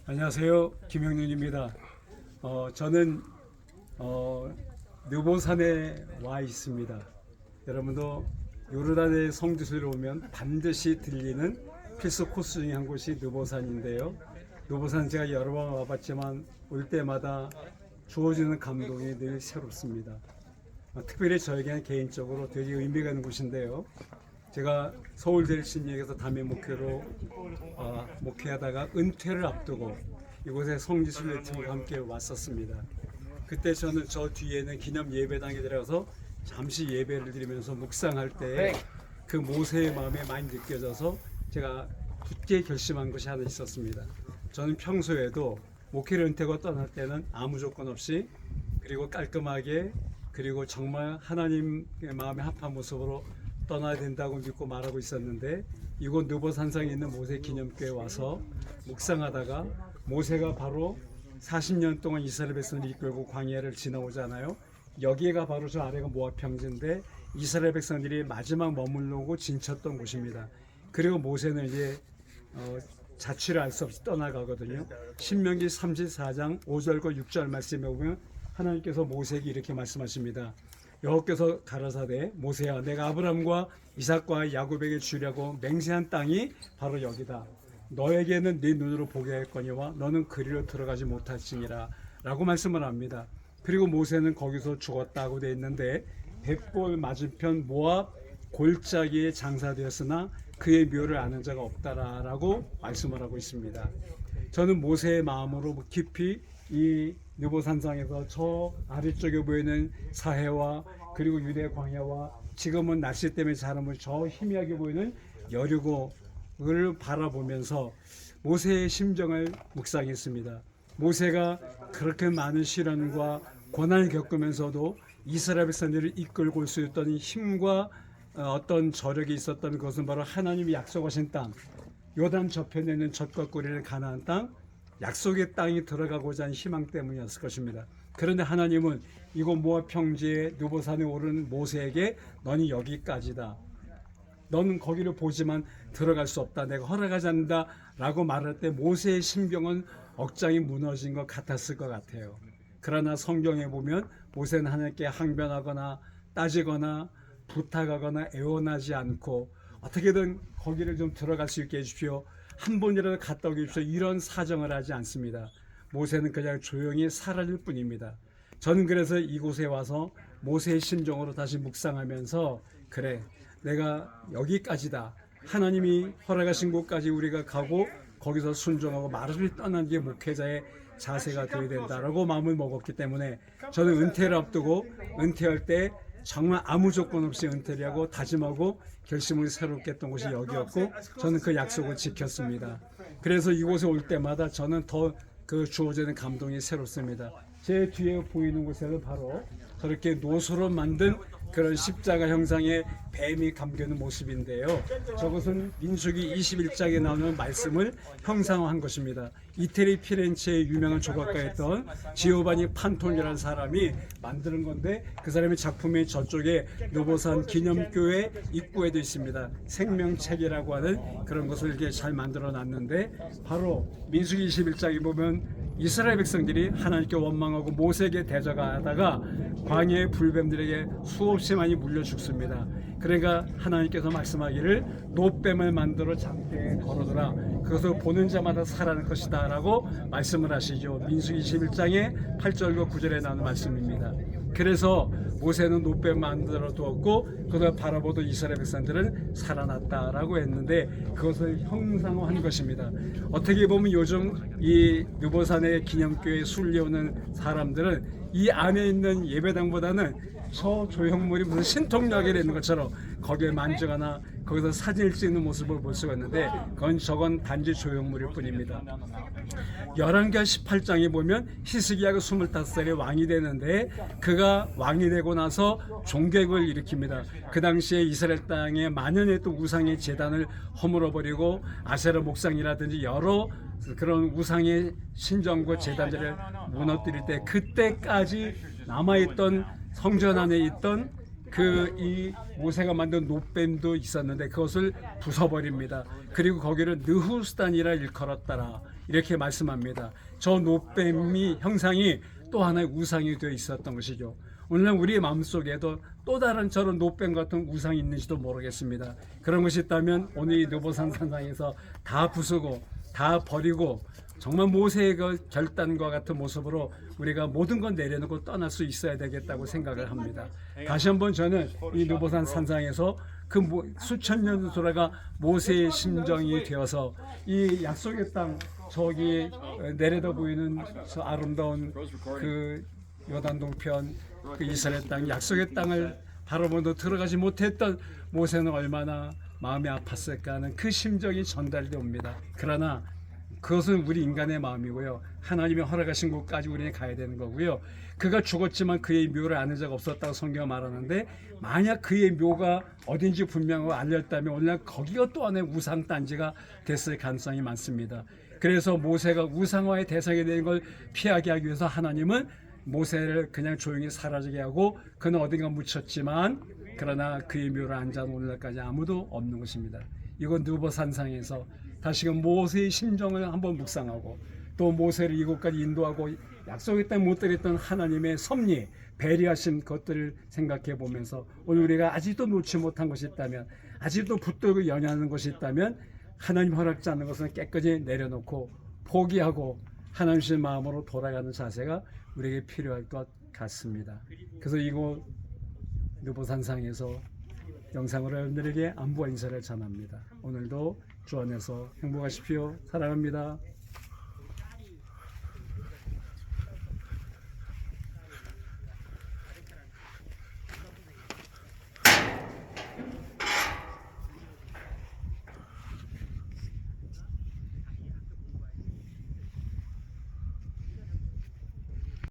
안녕하세요. 김영윤입니다. 저는 느보산에 와 있습니다. 여러분도 요르단의 성지순례 오면 반드시 들리는 필수 코스 중에 한 곳이 느보산인데요. 느보산 제가 여러 번 와봤지만 올 때마다 주어지는 감동이 늘 새롭습니다. 특별히 저에게는 개인적으로 되게 의미가 있는 곳인데요. 제가 서울대신역에서 담임 목회로 목회하다가 은퇴를 앞두고 이곳에 성지순례팀과 함께 왔었습니다. 그때 저는 저 뒤에는 기념 예배당에 들어가서 잠시 예배를 드리면서 묵상할 때 그 모세의 마음이 많이 느껴져서 제가 굳게 결심한 것이 하나 있었습니다. 저는 평소에도 목회를 은퇴하고 떠날 때는 아무 조건 없이 그리고 깔끔하게 그리고 정말 하나님의 마음에 합한 모습으로 떠나야 된다고 믿고 말하고 있었는데 이곳 느보산상에 있는 모세 기념교회에 와서 묵상하다가 모세가 바로 40년 동안 이스라엘 백성을 이끌고 광야를 지나오잖아요. 여기가 바로 저 아래가 모압 평지인데 이스라엘 백성들이 마지막 머물러고 진쳤던 곳입니다. 그리고 모세는 이제 자취를 알 수 없이 떠나가거든요. 신명기 34장 5절과 6절 말씀에 보면 하나님께서 모세에게 이렇게 말씀하십니다. 여호와께서 가라사대 모세야 내가 아브라함과 이삭과 야곱에게 주려고 맹세한 땅이 바로 여기다. 너에게는 네 눈으로 보게 할 거니와 너는 그리로 들어가지 못할지니라 라고 말씀을 합니다. 그리고 모세는 거기서 죽었다고 되어 있는데 벳볼 맞은편 모압 골짜기에 장사되었으나 그의 묘를 아는 자가 없다라고 말씀을 하고 있습니다. 저는 모세의 마음으로 깊이 이 느보산상에서 저 아래쪽에 보이는 사해와 그리고 유대 광야와 지금은 날씨 때문에 자라면 저 희미하게 보이는 여리고를 바라보면서 모세의 심정을 묵상했습니다. 모세가 그렇게 많은 시련과 고난을 겪으면서도 이스라엘 백성들을 이끌고 올 수 있던 힘과 어떤 저력이 있었던 것은 바로 하나님이 약속하신 땅, 요단 저편에 있는 젖과 꿀이 가나안 땅, 약속의 땅이 들어가고자 하는 희망 때문이었을 것입니다. 그런데 하나님은 이곳 모압 평지에 느보산에 오른 모세에게 너는 여기까지다. 너는 거기를 보지만 들어갈 수 없다. 내가 허락하지 않는다. 라고 말할 때 모세의 심경은 억장이 무너진 것 같았을 것 같아요. 그러나 성경에 보면 모세는 하나님께 항변하거나 따지거나 부탁하거나 애원하지 않고 어떻게든 거기를 좀 들어갈 수 있게 해주십시오. 한 번이라도 갔다 오게 해주십시오. 이런 사정을 하지 않습니다. 모세는 그냥 조용히 사라질 뿐입니다. 저는 그래서 이곳에 와서 모세의 심정으로 다시 묵상하면서 그래 내가 여기까지다. 하나님이 허락하신 곳까지 우리가 가고 거기서 순종하고 말없이 떠난 게 목회자의 자세가 되어야 된다라고 마음을 먹었기 때문에 저는 은퇴를 앞두고 은퇴할 때 정말 아무 조건 없이 은퇴를 하고 다짐하고 결심을 새롭게 했던 곳이 여기였고 저는 그 약속을 지켰습니다. 그래서 이곳에 올 때마다 저는 더 그 주어지는 감동이 새롭습니다. 제 뒤에 보이는 곳에는 바로 저렇게 노소로 만든 그런 십자가 형상의 뱀이 감겨있는 모습인데요. 저것은 민수기 21장에 나오는 말씀을 형상화한 것입니다. 이태리 피렌체의 유명한 조각가였던 지오바니 판토니라는 사람이 만드는 건데 그 사람의 작품이 저쪽에 느보산 기념교회 입구에도 있습니다. 생명책이라고 하는 그런 것을 이렇게 잘 만들어 놨는데 바로 민수기 21장에 보면 이스라엘 백성들이 하나님께 원망하고 모세에게 대적하다가 광야의 불뱀들에게 수없이 많이 물려 죽습니다. 그러니까 하나님께서 말씀하기를 노뱀을 만들어 장대에 걸어두라. 그것을 보는 자마다 살아날 것이다 라고 말씀을 하시죠. 민수기 21장의 8절과 9절에 나오는 말씀입니다. 그래서 모세는 노뱀 만들어 두었고 그것을 바라보던 이스라엘 백성들은 살아났다라고 했는데 그것을 형상화한 것입니다. 어떻게 보면 요즘 이 느보산의 기념교회 순례오는 사람들은 이 안에 있는 예배당보다는 저 조형물이 무슨 신통력에 있는 것처럼 거기에 만지거나 거기서 사진을 찍는 모습을 볼 수가 있는데 저건 단지 조형물일 뿐입니다. 열왕기하 18장에 보면 히스기야가 25살에 왕이 되는데 그가 왕이 되고 나서 종객을 일으킵니다. 그 당시에 이스라엘 땅에 만연의 또 우상의 제단을 허물어버리고 아세라 목상이라든지 여러 그런 우상의 신전과 제단들을 무너뜨릴 때 그때까지 남아있던 성전 안에 있던 이 모세가 만든 노뱀도 있었는데 그것을 부숴버립니다. 그리고 거기를 느후스단이라 일컬었더라. 이렇게 말씀합니다. 저 노뱀이 형상이 또 하나의 우상이 되어 있었던 것이죠. 오늘날 우리의 마음속에도 또 다른 저런 노뱀 같은 우상이 있는지도 모르겠습니다. 그런 것이 있다면 오늘 이 느보산 산상에서 다 부수고 다 버리고 정말 모세의 그 결단과 같은 모습으로 우리가 모든 건 내려놓고 떠날 수 있어야 되겠다고 생각을 합니다. 다시 한번 저는 이 느보산 산상에서 그 수천 년 돌아가 모세의 심정이 되어서 이 약속의 땅 저기 내려다 보이는 저 아름다운 그 요단 동편 그 이스라엘 땅 약속의 땅을 바라보도 들어가지 못했던 모세는 얼마나 마음이 아팠을까 하는 그 심정이 전달되어 옵니다. 그러나 그것은 우리 인간의 마음이고요. 하나님이 허락하신 곳까지 우리는 가야 되는 거고요. 그가 죽었지만 그의 묘를 아는 자가 없었다고 성경은 말하는데 만약 그의 묘가 어딘지 분명하고 알렸다면 오늘날 거기가 또 하나의 우상단지가 됐을 가능성이 많습니다. 그래서 모세가 우상화의 대상이 되는 걸 피하게 하기 위해서 하나님은 모세를 그냥 조용히 사라지게 하고 그는 어딘가 묻혔지만 그러나 그의 묘를 안 자는 오늘날까지 아무도 없는 것입니다. 이건 느보산상에서 다시금 모세의 심정을 한번 묵상하고 또 모세를 이곳까지 인도하고 약속의 땅 못 들였던 하나님의 섭리, 배려하신 것들을 생각해 보면서 오늘 우리가 아직도 놓지 못한 것이 있다면 아직도 붙들고 연연하는 것이 있다면 하나님 허락지 않는 것은 깨끗이 내려놓고 포기하고 하나님 주신 마음으로 돌아가는 자세가 우리에게 필요할 것 같습니다. 그래서 이곳 느보산상에서 영상으로 여러분들에게 안부와 인사를 전합니다. 오늘도 주 안에서 행복하십시오. 사랑합니다.